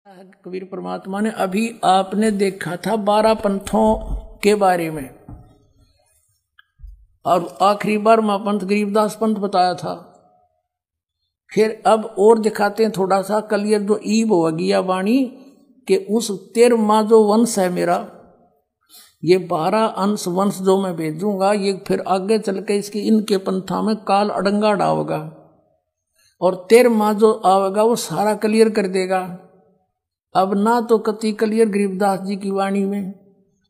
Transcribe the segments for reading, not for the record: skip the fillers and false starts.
कबीर परमात्मा ने अभी आपने देखा था 12 पंथों के बारे में, और आखिरी बार पंथ गरीबदास पंथ बताया था। फिर अब और दिखाते हैं थोड़ा सा क्लियर, जो ईब होगी या वाणी के उस 13वां जो वंश है मेरा, ये 12 अंश वंश जो मैं भेजूंगा, ये फिर आगे चल के इसकी इनके पंथा में काल अड़ंगा डावेगा, और 13वां जो आवेगा वो सारा क्लियर कर देगा। अब ना तो कति क्लियर गरीबदास जी की वाणी में,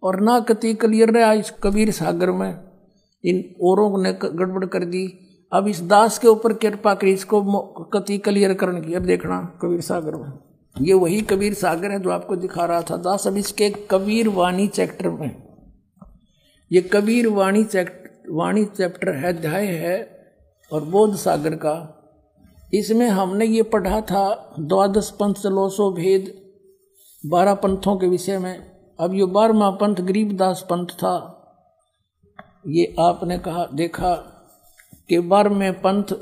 और ना कति क्लियर रहा इस कबीर सागर में, इन औरों ने गड़बड़ कर दी। अब इस दास के ऊपर कृपा करी, इसको कति क्लियर करने की। अब देखना कबीर सागर में, ये वही कबीर सागर है जो आपको दिखा रहा था दास। अब इसके कबीर वाणी चैप्टर में, ये कबीर वाणी चैप्टर है, अध्याय है और बोध सागर का। इसमें हमने ये पढ़ा था 12 पंथ चलोसो भेद, 12 पंथों के विषय में। अब ये 12वां पंथ गरीबदास पंथ था। ये आपने कहा देखा कि 12वें पंथ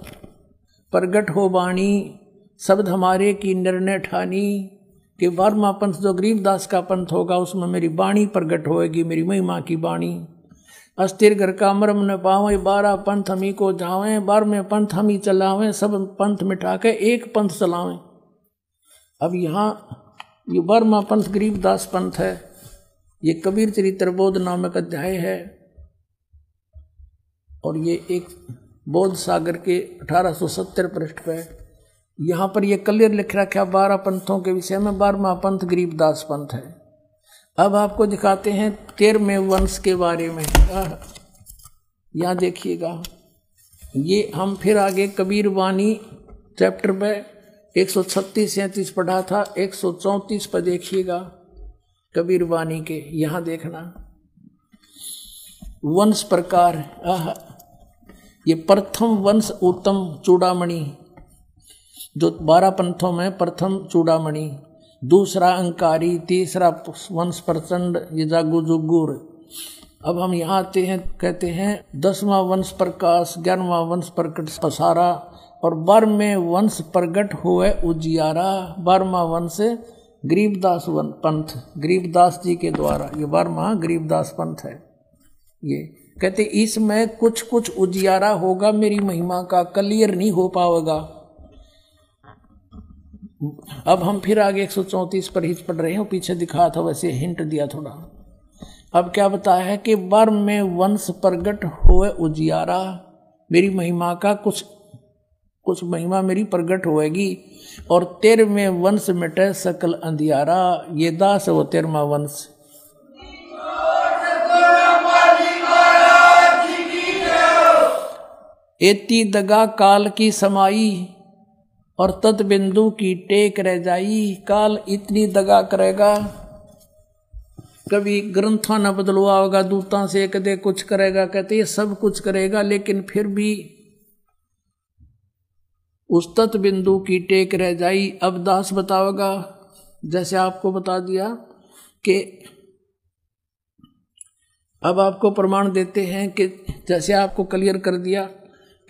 प्रगट हो वाणी, शब्द हमारे की निर्णय ठानी, कि 12वां पंथ जो गरीबदास का पंथ होगा उसमें मेरी वाणी प्रगट होएगी, मेरी महिमा की वाणी। अस्थिर घर का मर्म न पावे, 12 पंथ हम ही को जावें, 12वें पंथ हम ही चलावें, सब पंथ मिटा के एक पंथ चलावें। अब यहाँ ये 12वां पंथ गरीबदास पंथ है। ये कबीर चरित्र बोध नामक अध्याय है, और ये एक बोध सागर के 1870 पृष्ठ पे यहाँ पर ये क्लियर लिख रखा 12 पंथों के विषय में। 12वां पंथ गरीबदास पंथ है। अब आपको दिखाते हैं 13वें वंश के बारे में। यहाँ देखिएगा, ये हम फिर आगे कबीर वाणी चैप्टर पे 136-37 पढ़ा था, 134 पर देखिएगा कबीर वाणी के। यहाँ देखना वंश प्रकार। ये प्रथम वंश उत्तम चूड़ामणि, जो 12 पंथों में प्रथम चूड़ामणि, दूसरा अंकारी, तीसरा वंश प्रचंड, ये जागू जुगुर। अब हम यहाँ आते हैं, कहते हैं 10वां वंश प्रकाश, 11वां वंश प्रकट पसारा, और 12वें वंश प्रगट हुए उजियारा। 12वां वंश गरीबदास पंथ, गरीबदास जी के द्वारा ये 12वां गरीबदास पंथ है। ये कहते इसमें कुछ कुछ उजियारा होगा, मेरी महिमा का क्लियर नहीं हो पाएगा। अब हम फिर आगे 134 पर ही पढ़ रहे हैं, पीछे दिखा था वैसे हिंट दिया थोड़ा। अब क्या बताया है कि 12वें वंश प्रगट हुए उजियारा, मेरी महिमा का कुछ महिमा मेरी प्रगट होएगी, और 13वें वंश मिटे सकल अंधियारा। ये दास है वो 13वां वंश। एती दगा काल की समाई, और तत् बिंदु की टेक रह जाई। काल इतनी दगा करेगा, कभी ग्रंथा न बदलवाओगा, दूतां से कदे कुछ करेगा, कहते ये सब कुछ करेगा, लेकिन फिर भी उस तत् बिंदु की टेक रह जाई। अब दास बताओगा, जैसे आपको बता दिया कि अब आपको प्रमाण देते हैं कि जैसे आपको क्लियर कर दिया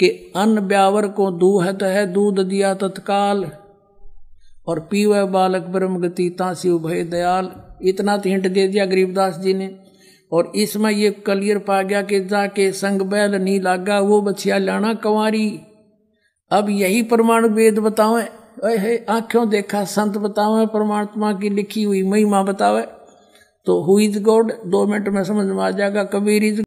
कि अन्न ब्यावर को दूहत है, दूध दिया तत्काल, और पीवे बालक ब्रह्म गति तासी उभय दयाल। इतना तो हिंट दे दिया गरीबदास जी ने, और इसमें ये क्लियर पा गया कि जाके संग बैल नहीं लागा, वो बछिया लाना कंवारी। अब यही प्रमाण वेद बतावे, आंखों देखा संत बतावे, परमात्मा की लिखी हुई महिमा बतावे, तो हु इज गॉड 2 मिनट में समझ में आ जाएगा। कबीर इज